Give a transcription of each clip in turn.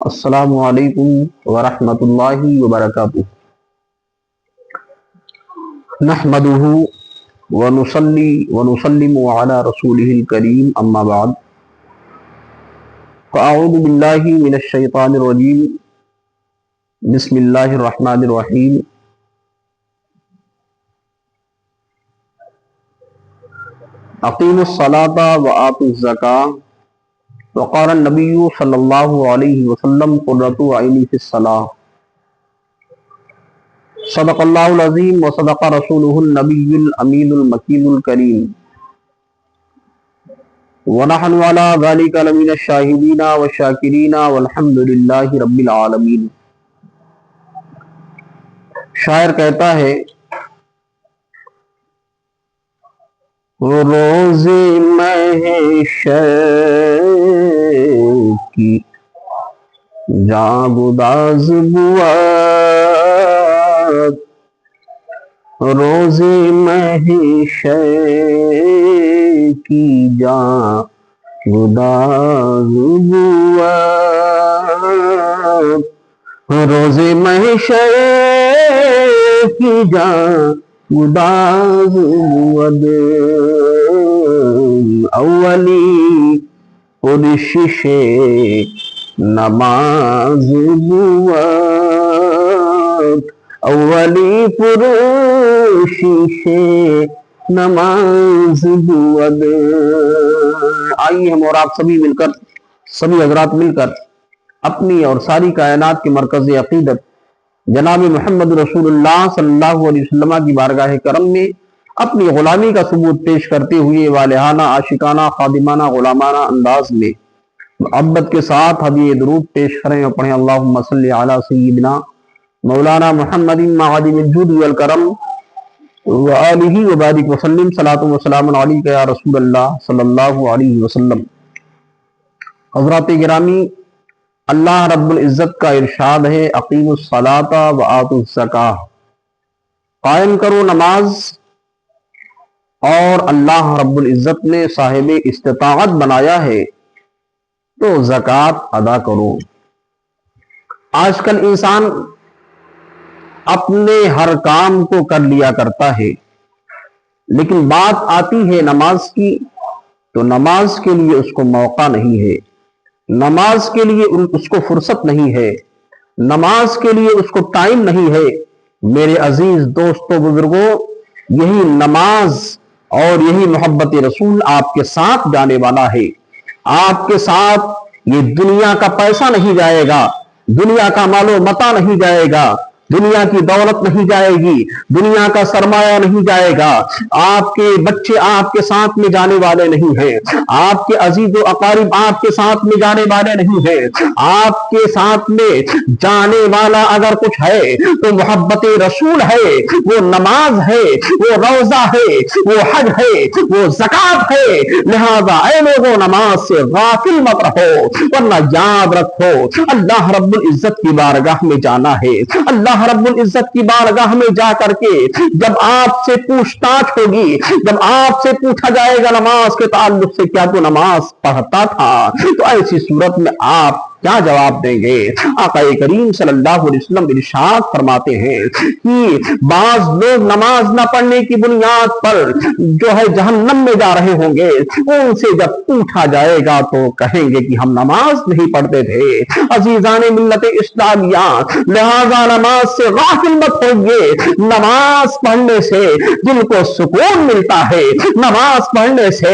السلام علیکم ورحمۃ اللہ وبرکاتہ۔ نحمده ونصلی ونسلم علی رسولہ الکریم، اما بعد فاعوذ باللہ من الشیطان الرجیم، بسم اللہ الرحمن الرحیم۔ اقیموا الصلاۃ وآتوا الزکاۃ، وقال النبی صلی اللہ علیہ وسلم قرۃ عینی فی الصلاۃ۔ صدق اللہ العظیم وصدق رسولہ النبی الامین المکین الکریم، ونحن علی ذلک لمن الشاہدین والشاکرین والحمد للہ رب العالمین۔ شاعر کہتا ہے، روز محشر کی جاگداز بود، روز محشر کی جاگداز بود، روز محشر کی جاگداز بود، اولی پرشش نماز بود، اولی پرشش نماز بود۔ آئیے ہم اور آپ سبھی حضرات مل کر اپنی اور ساری کائنات کے مرکز عقیدت جناب محمد رسول اللہ صلی اللہ علیہ وسلم کی بارگاہ کرم میں اپنی غلامی کا ثبوت پیش کرتے ہوئے والہانہ، عاشقانہ، خادمانہ، غلامانہ انداز میں محبت کے ساتھ ہدیہ درود پیش کریں اور پڑھیں، اللہم صلی علی سیدنا مولانا محمد معدن الجود والکرم وآلہ وبارک وسلم، صلاۃ و سلام علیک یا رسول اللہ صلی اللہ علیہ وسلم۔ حضرات گرامی، اللہ رب العزت کا ارشاد ہے، اقیموا الصلاۃ وآتوا الزکاۃ، قائم کرو نماز، اور اللہ رب العزت نے صاحب استطاعت بنایا ہے تو زکوٰۃ ادا کرو۔ آج کل انسان اپنے ہر کام کو کر لیا کرتا ہے، لیکن بات آتی ہے نماز کی تو نماز کے لیے اس کو موقع نہیں ہے، نماز کے لیے اس کو فرصت نہیں ہے، نماز کے لیے اس کو ٹائم نہیں ہے۔ میرے عزیز دوستو، بزرگوں، یہی نماز اور یہی محبت رسول آپ کے ساتھ جانے والا ہے۔ آپ کے ساتھ یہ دنیا کا پیسہ نہیں جائے گا، دنیا کا مال و متاع نہیں جائے گا، دنیا کی دولت نہیں جائے گی، دنیا کا سرمایہ نہیں جائے گا۔ آپ کے بچے آپ کے ساتھ میں جانے والے نہیں ہیں، آپ کے عزیز و اقارب آپ کے ساتھ میں جانے والے نہیں ہیں۔ آپ کے ساتھ میں جانے والا اگر کچھ ہے تو محبت رسول ہے، وہ نماز ہے، وہ روزہ ہے، وہ حج ہے، وہ زکوٰۃ ہے۔ لہذا اے لوگوں، نماز سے غافل مت رہو، ورنہ یاد رکھو اللہ رب العزت کی بارگاہ میں جانا ہے۔ اللہ رب العزت کی بارگاہ میں جا کر کے جب آپ سے پوچھ تاچھ ہوگی، جب آپ سے پوچھا جائے گا نماز کے تعلق سے کیا تو نماز پڑھتا تھا، تو ایسی صورت میں آپ کیا جواب دیں گے؟ آقا کریم صلی اللہ علیہ وسلم ارشاد فرماتے ہیں کہ بعض لوگ نماز نہ پڑھنے کی بنیاد پر جو ہے جہنم میں جا رہے ہوں گے، ان سے جب پوچھا جائے گا تو کہیں گے کہ ہم نماز نہیں پڑھتے تھے۔ عزیزان ملت اسلامیہ، لہذا نماز سے غافل مت ہوئیے۔ نماز پڑھنے سے دل کو سکون ملتا ہے، نماز پڑھنے سے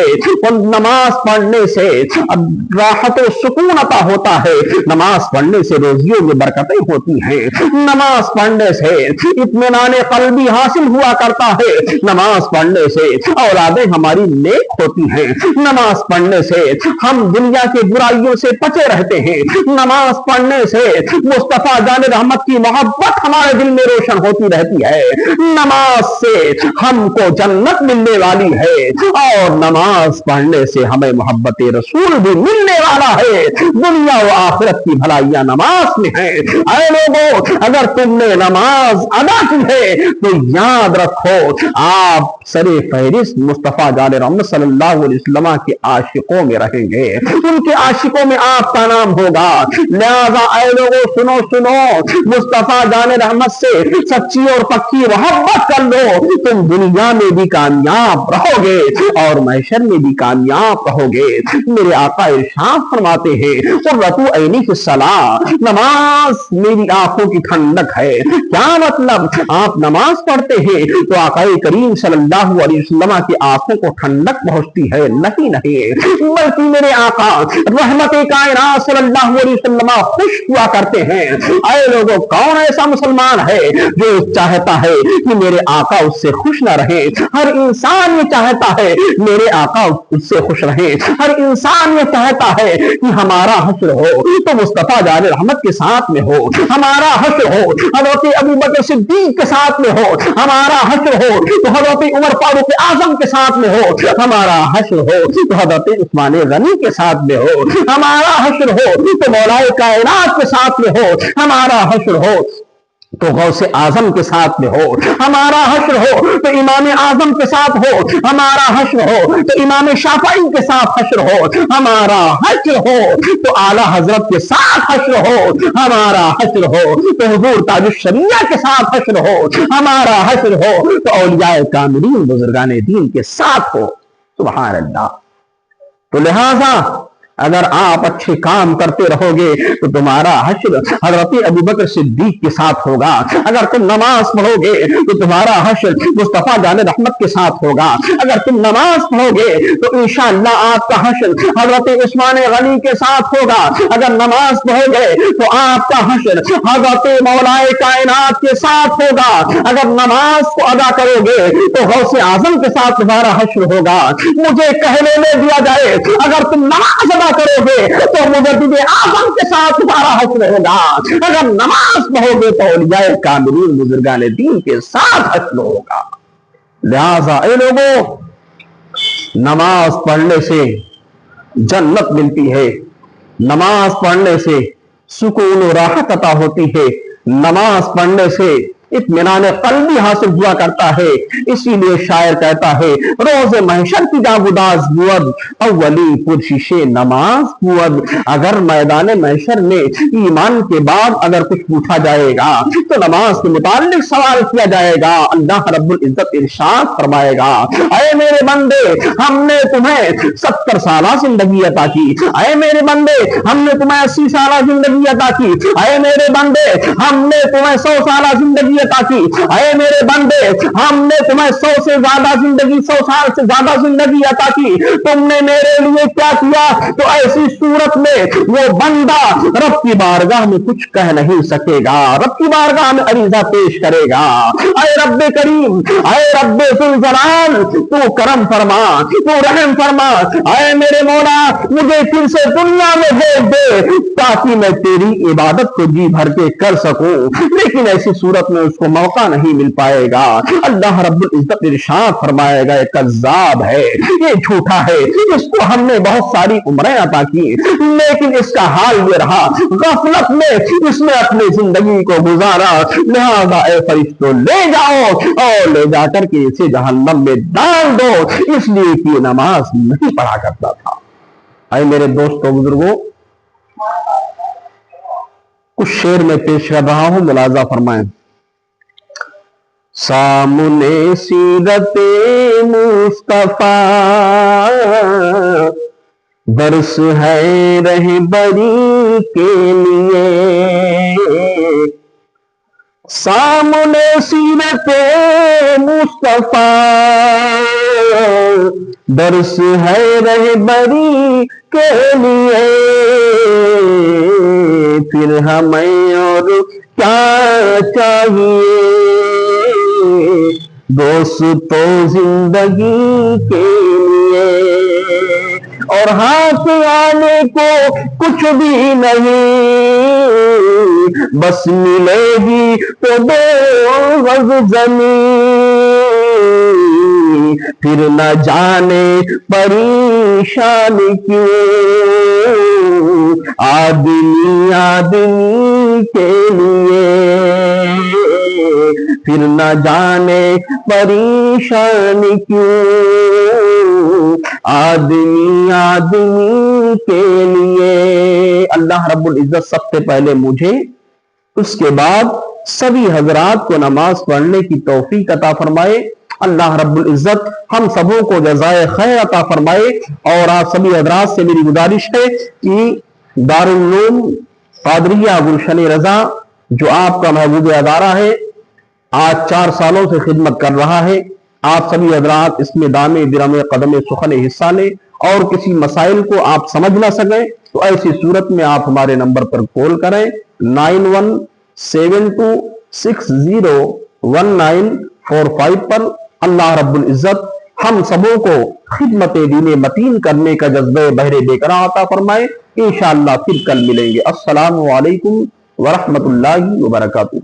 راحت و سکون عطا ہوتا ہے، نماز پڑھنے سے روزیوں میں برکتیں ہوتی ہیں، نماز پڑھنے سے اطمینان قلبی حاصل ہوا کرتا ہے، نماز پڑھنے سے اولادیں ہماری نیک ہوتی ہیں، نماز پڑھنے سے ہم دنیا کے برائیوں سے بچے رہتے ہیں، نماز پڑھنے سے مصطفیٰ جان رحمت کی محبت ہمارے دل میں روشن ہوتی رہتی ہے، نماز سے ہم کو جنت ملنے والی ہے، اور نماز پڑھنے سے ہمیں محبت رسول بھی ملنے والا ہے۔ دنیا و आखिरत की भलाइयां नमाज में है। ऐ लोगों, अगर तुमने नमाज अदा की है तो याद रखो आप सरे फहरिस्त मुस्तफा जान रहमत सल्लल्लाहु अलैहि वसल्लम के आशिकों में रहेंगे, उनके आशिकों में आपका नाम होगा। लिहाजा ऐ लोगों, सुनो सुनो, मुस्तफा जान रहमत से सच्ची और पक्की मोहब्बत कर लो, तुम दुनिया में भी कामयाब रहोगे और महशर में भी कामयाब रहोगे। मेरे आका इरशाद फरमाते हैं, कुर्रतु ऐनी की सलाह, नमाज मेरी आंखों की ठंडक है। क्या मतलब? आप नमाज पढ़ते हैं तो आका करीम सल्लल्लाहु अलैहि वसल्लम की आंखों को ठंडक पहुंचती है? नहीं नहीं, बल्कि मेरे आका रहमत कायनात सल्लल्लाहु अलैहि वसल्लम खुश हुआ करते हैं। ऐ लोगों, कौन ऐसा मुसलमान है जो चाहता है कि मेरे आका उससे खुश ना रहे? हर इंसान ये चाहता है मेरे आका उससे खुश रहे। हर इंसान ये चाहता है कि हमारा हश्र हो तो मुस्तफा जान रहमत के साथ में हो, हमारा हश्र हो हज़रत अबू बकर सिद्दीक के साथ में हो, हमारा हश्र हो तो हज़रत उमर फारूक आजम के साथ में हो, हमारा हश्र हो तो हज़रत उस्मान गनी के साथ में हो, हमारा हश्र हो तो मौलाए कायनात के साथ में हो, हमारा हश्र हो तो गौसे आजम के साथ में हो, हमारा हश्र हो तो इमाम आजम के साथ हो, हमारा हश्र हो तो इमाम शाफई के साथ हश्र हो, हमारा हश्र हो तो आला हजरत के साथ हश्र हो, हमारा हश्र हो तो हुजूर ताजुश शरिया के साथ हश्र हो, हमारा हश्र हो तो औलियाए कामिलीन बुजुर्गाने दीन के साथ हो। सुभान अल्लाह। तो लिहाजा अगर आप अच्छे काम करते रहोगे तो तुम्हारा हश्र हज़रत अबू बकर सिद्दीक के साथ होगा। अगर तुम नमाज पढ़ोगे तो तुम्हारा हश्र मुस्तफा जान रहमत के साथ होगा। अगर तुम नमाज पढ़ोगे तो इंशाअल्लाह आपका हश्र हज़रत उस्मान गनी के साथ होगा। अगर नमाज पढ़ोगे तो आपका हश्र हज़रत मौलाए कायनात के साथ होगा। अगर नमाज को अदा करोगे तो गौसे आजम के साथ तुम्हारा हश्र होगा। मुझे कहने में दिया जाए, अगर तुम नमाज करोगे तो मुजद्दिद आजम के साथ तुम्हारा हश्र होगा। अगर नमाज पढ़ोगे तो औलियाए कामिलीन बुजुर्गाने दीन के साथ हश्र होगा। लिहाजा ए लोगों, नमाज पढ़ने से जन्नत मिलती है, नमाज पढ़ने से सुकून और राहत अता होती है, नमाज पढ़ने से इत्मीनान क़ल्बी हासिल हुआ करता है। इसीलिए शायर कहता है, रोज़े महशर की जागुदाज बुअद अव्वली पुरशिशे नमाज बुअद। अगर मैदान महशर में ईमान के बाद अगर कुछ पूछा जाएगा तो नमाज के मुताल्लिक सवाल किया जाएगा। अल्लाह रब्बुल इज्जत इरशाद फरमाएगा, ऐ मेरे बंदे, हमने तुम्हें 70 साल जिंदगी अता की। ऐ मेरे बंदे, हमने तुम्हें 80 साल जिंदगी अता की। ऐ मेरे बंदे, हमने तुम्हें 100 साल जिंदगी अता की। ऐ मेरे बंदे, हमने तुम्हें 100 से ज्यादा जिंदगी, 100 साल से ज्यादा जिंदगी अता की। तुमने मेरे लिए क्या किया? तो ऐसी सूरत में वो बंदा रब की बारगाह में कुछ कह नहीं सकेगा, रब की बारगाह में अरीजा पेश करेगा। ऐ रब्बे करीम, ऐ रब्बे जुल जलाल, तू करम फरमा, तू रहम फरमा। ऐ मेरे मौला, मुझे फिर से दुनिया में भेज दे ताकि मैं तेरी इबादत को जी भर के कर सकूं। लेकिन ऐसी सूरत में उसको मौका नहीं मिल पाएगा। अल्लाह रब्बुल इज्जत इरशाद फरमाएगा, ये कज़्ज़ाब है, ये झूठा है, इसको हमने बहुत सारी उम्रें अता की लेकिन इसका हाल ये रहा, गफलत में इसने अपनी जिंदगी को गुजारा। लिहाजा ऐ फरिश्तों, ले जाओ और ले जाकर के इसे जहन्नम में डाल दो, इसलिए कि नमाज नहीं पढ़ा करता था। ऐ मेरे दोस्तों बुजुर्गों, कुछ शेर में पेश कर रहा हूं, मुलाजा फरमाएं। सामने सीरते मुस्तफा दर्स है रहबरी के लिए। सामने सीरते मुस्तफा दर्स है रहबरी के लिए। फिर हमें और क्या चाहिए दोस्तों जिंदगी के लिए। और हाथ आने को कुछ भी नहीं, बस मिलेगी तो 2 गज ज़मीन। फिर न जाने परेशान क्यों آدمی آدمی کے لیے پھر نہ جانے پریشان کیوں، آدمی آدمی کے لیے۔ اللہ رب العزت سب سے پہلے مجھے، اس کے بعد سبھی حضرات کو نماز پڑھنے کی توفیق عطا فرمائے۔ اللہ رب العزت ہم سبوں کو جزائے خیر عطا فرمائے۔ اور آپ سبھی حضرات سے میری گزارش ہے کہ دارالعلوم قادریہ گلشن رضا جو آپ کا محبوب ادارہ ہے، آج 4 سالوں سے خدمت کر رہا ہے۔ آپ سبھی حضرات اس میں دامے برمے قدم سخن حصہ لیں، اور کسی مسائل کو آپ سمجھ نہ سکیں تو ایسی صورت میں آپ ہمارے نمبر پر کال کریں 9172601945 پر۔ اللہ رب العزت ہم سبوں کو خدمت دین متین کرنے کا جذبہ بہر بےقرار عطا فرمائے۔ انشاءاللہ پھر کل ملیں گے۔ السلام علیکم ورحمۃ اللہ وبرکاتہ۔